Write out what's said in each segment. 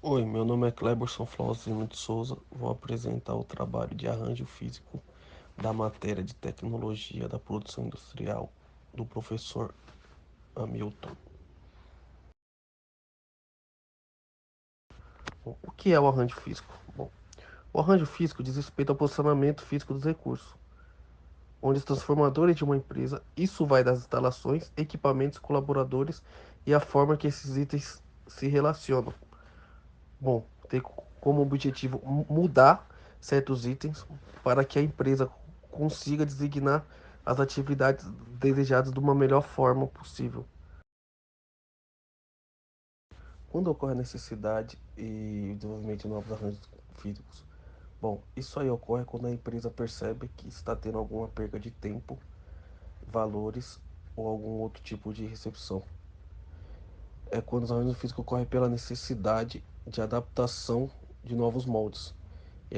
Oi, meu nome é Cleberson Flauzino de Souza. Vou apresentar o trabalho de arranjo físico da matéria de tecnologia da produção industrial do professor Hamilton. Bom, o que é o arranjo físico? Bom, o arranjo físico diz respeito ao posicionamento físico dos recursos, onde os transformadores de uma empresa, isso vai das instalações, equipamentos, colaboradores e a forma que esses itens se relacionam. Bom, tem como objetivo mudar certos itens para que a empresa consiga designar as atividades desejadas de uma melhor forma possível. Quando ocorre a necessidade e o desenvolvimento de novos arranjos físicos? Bom, isso aí ocorre quando a empresa percebe que está tendo alguma perda de tempo, valores ou algum outro tipo de recepção. É quando os arranjos físicos ocorrem pela necessidade de adaptação de novos moldes. E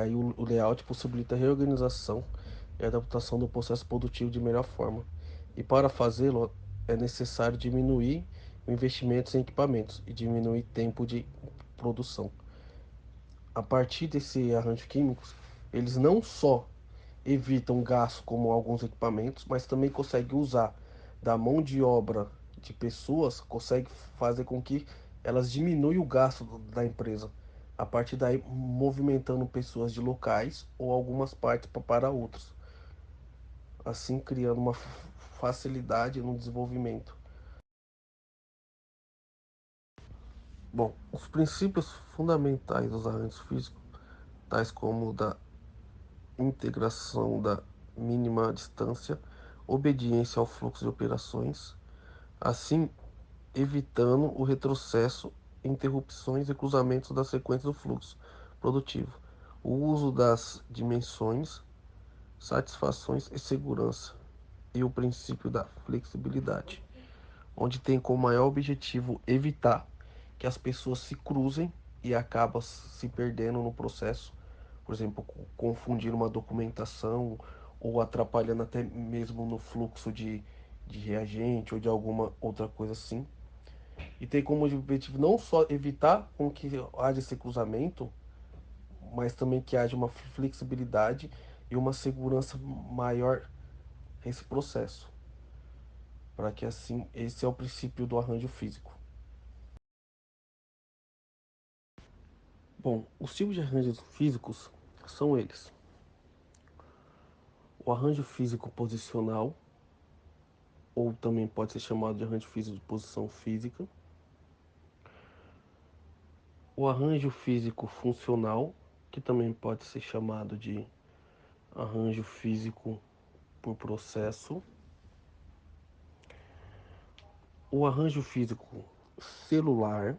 aí, o layout possibilita a reorganização e a adaptação do processo produtivo de melhor forma. E para fazê-lo, é necessário diminuir investimentos em equipamentos e diminuir tempo de produção. A partir desse arranjo químicos, eles não só evitam gasto como alguns equipamentos, mas também conseguem usar da mão de obra de pessoas, consegue fazer com que elas diminuam o gasto da empresa. A partir daí, movimentando pessoas de locais ou algumas partes para outros, assim criando uma facilidade no desenvolvimento. Bom, os princípios fundamentais dos arranjos físicos, tais como o da integração da mínima distância, obediência ao fluxo de operações, assim evitando o retrocesso, interrupções e cruzamentos da sequência do fluxo produtivo, o uso das dimensões, satisfações e segurança, e o princípio da flexibilidade, onde tem como maior objetivo evitar que as pessoas se cruzem e acabam se perdendo no processo, por exemplo, confundir uma documentação ou atrapalhando até mesmo no fluxo de reagente ou de alguma outra coisa assim. E tem como objetivo não só evitar com que haja esse cruzamento, mas também que haja uma flexibilidade e uma segurança maior nesse processo, para que assim, esse é o princípio do arranjo físico. Bom, os tipos de arranjos físicos são eles: o arranjo físico posicional, ou também pode ser chamado de arranjo físico de posição física; o arranjo físico funcional, que também pode ser chamado de arranjo físico por processo; o arranjo físico celular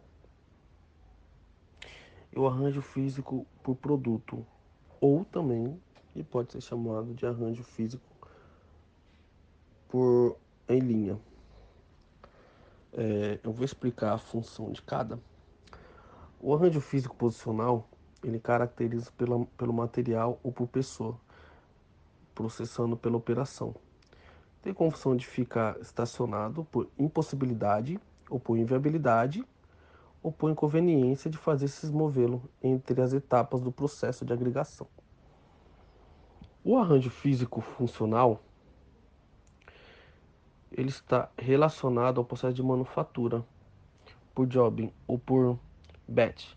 e o arranjo físico por produto, ou também que pode ser chamado de arranjo físico por em linha. Eu vou explicar a função de cada. O arranjo físico posicional ele caracteriza pelo material ou por pessoa, processando pela operação. Tem como função de ficar estacionado por impossibilidade ou por inviabilidade ou por inconveniência de fazer se movê-lo entre as etapas do processo de agregação. O arranjo físico funcional ele está relacionado ao processo de manufatura por jobbing ou por batch,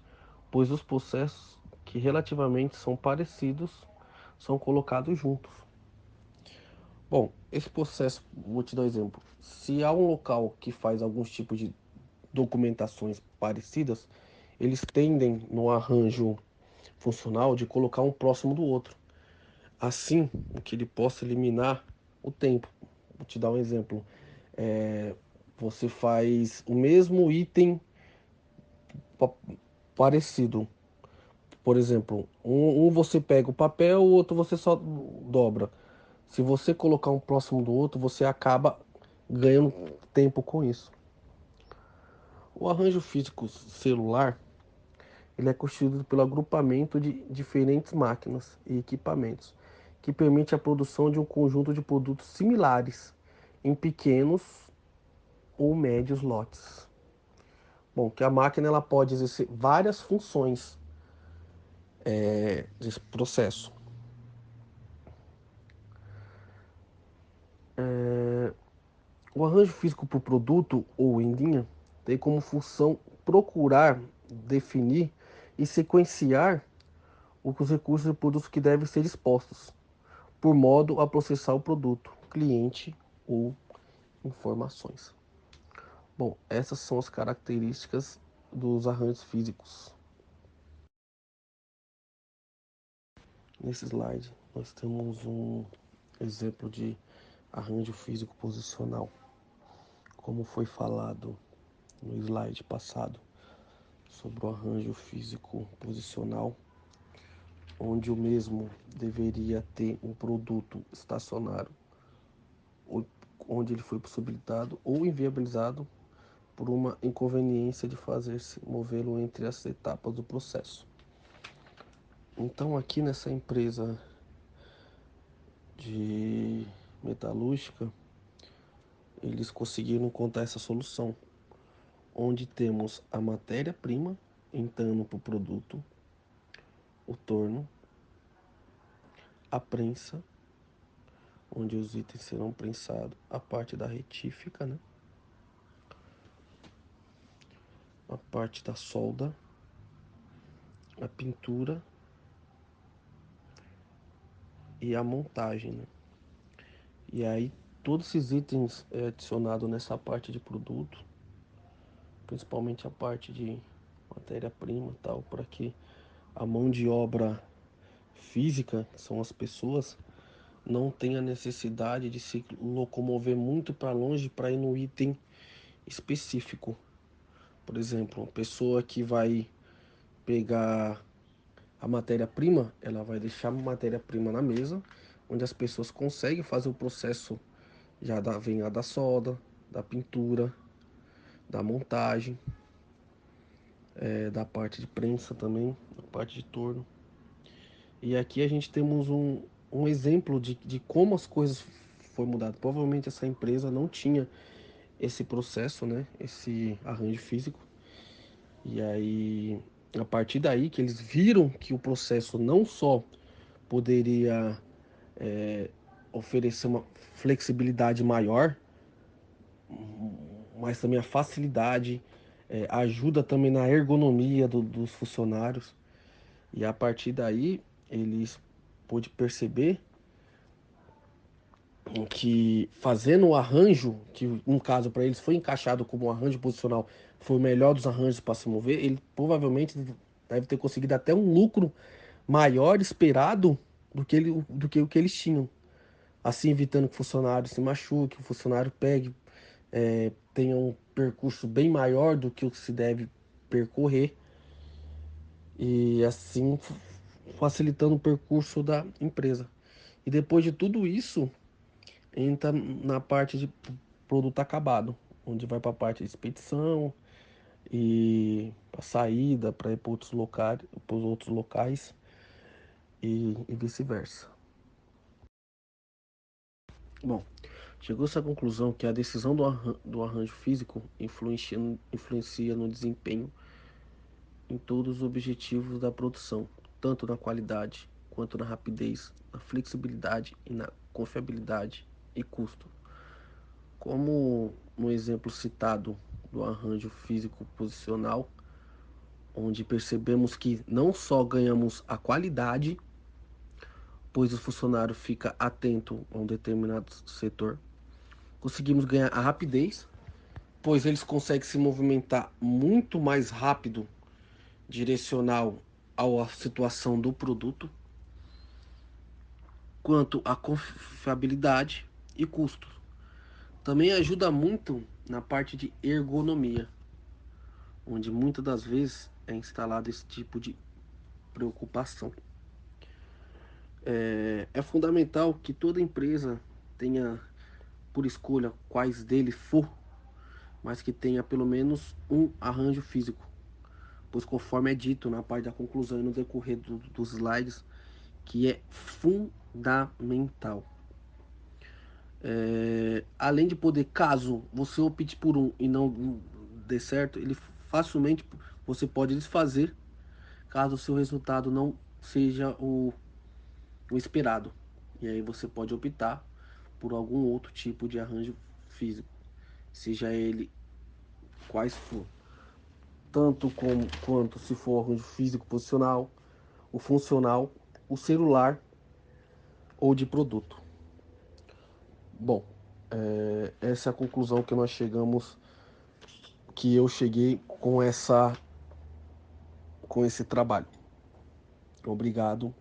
pois os processos que relativamente são parecidos são colocados juntos. Bom, esse processo, vou te dar um exemplo. Se há um local que faz alguns tipos de documentações parecidas, eles tendem no arranjo funcional de colocar um próximo do outro. Assim, que ele possa eliminar o tempo. Vou te dar um exemplo. É, você faz o mesmo item parecido. Por exemplo, um você pega o papel, o outro você só dobra. Se você colocar um próximo do outro, você acaba ganhando tempo com isso. O arranjo físico celular, ele é constituído pelo agrupamento de diferentes máquinas e equipamentos, que permite a produção de um conjunto de produtos similares em pequenos ou médios lotes. Bom, que a máquina ela pode exercer várias funções desse processo. O arranjo físico para o produto ou em linha tem como função procurar, definir e sequenciar os recursos e produtos que devem ser expostos, por modo a processar o produto, cliente ou informações. Bom, essas são as características dos arranjos físicos. Nesse slide, nós temos um exemplo de arranjo físico posicional, como foi falado no slide passado sobre o arranjo físico posicional, onde o mesmo deveria ter um produto estacionário, onde ele foi possibilitado ou inviabilizado por uma inconveniência de fazer-se movê-lo entre as etapas do processo. Então, aqui nessa empresa de metalúrgica, eles conseguiram encontrar essa solução, onde temos a matéria-prima entrando para o produto, o torno, a prensa, onde os itens serão prensados, a parte da retífica, né? A parte da solda, a pintura e a montagem, né? E aí todos esses itens adicionados nessa parte de produto, principalmente a parte de matéria-prima e tal, para que a mão de obra física, que são as pessoas, não tenha necessidade de se locomover muito para longe para ir no item específico. Por exemplo, uma pessoa que vai pegar a matéria-prima, ela vai deixar a matéria-prima na mesa, onde as pessoas conseguem fazer o processo vem a da solda, da pintura, da montagem, da parte de prensa também, da parte de torno. E aqui a gente temos um exemplo de como as coisas foi mudado. Provavelmente essa empresa não tinha esse processo, né? Esse arranjo físico. E aí, a partir daí que eles viram que o processo não só poderia é, oferecer uma flexibilidade maior, mas também a facilidade, ajuda também na ergonomia dos funcionários. E a partir daí eles pôde perceber que fazendo o arranjo, que no caso para eles foi encaixado como um arranjo posicional, foi o melhor dos arranjos para se mover, ele provavelmente deve ter conseguido até um lucro maior esperado do que o que eles tinham. Assim, evitando que o funcionário se machuque, que o funcionário pegue, tenha um percurso bem maior do que o que se deve percorrer, e assim facilitando o percurso da empresa. E depois de tudo isso, entra na parte de produto acabado, onde vai para a parte de expedição e a saída para ir para os outros locais e vice-versa. Bom, chegou-se à conclusão que a decisão do arranjo físico influencia no desempenho em todos os objetivos da produção, tanto na qualidade quanto na rapidez, na flexibilidade e na confiabilidade e custo. Como no exemplo citado do arranjo físico posicional, onde percebemos que não só ganhamos a qualidade, pois o funcionário fica atento a um determinado setor, conseguimos ganhar a rapidez, pois eles conseguem se movimentar muito mais rápido, direcional à situação do produto, quanto à confiabilidade e custo. Também ajuda muito na parte de ergonomia, onde muitas das vezes é instalado esse tipo de preocupação. É fundamental que toda empresa tenha por escolha quais dele for, mas que tenha pelo menos um arranjo físico, pois conforme é dito na parte da conclusão e no decorrer dos slides, que é fundamental. Além de poder, caso você opte por um e não dê certo, ele facilmente você pode desfazer caso o seu resultado não seja o esperado. E aí você pode optar por algum outro tipo de arranjo físico, seja ele quais for, tanto como quanto se for arranjo físico posicional, o funcional, o celular ou de produto. Bom, essa é a conclusão que nós chegamos, que eu cheguei com esse trabalho. Obrigado.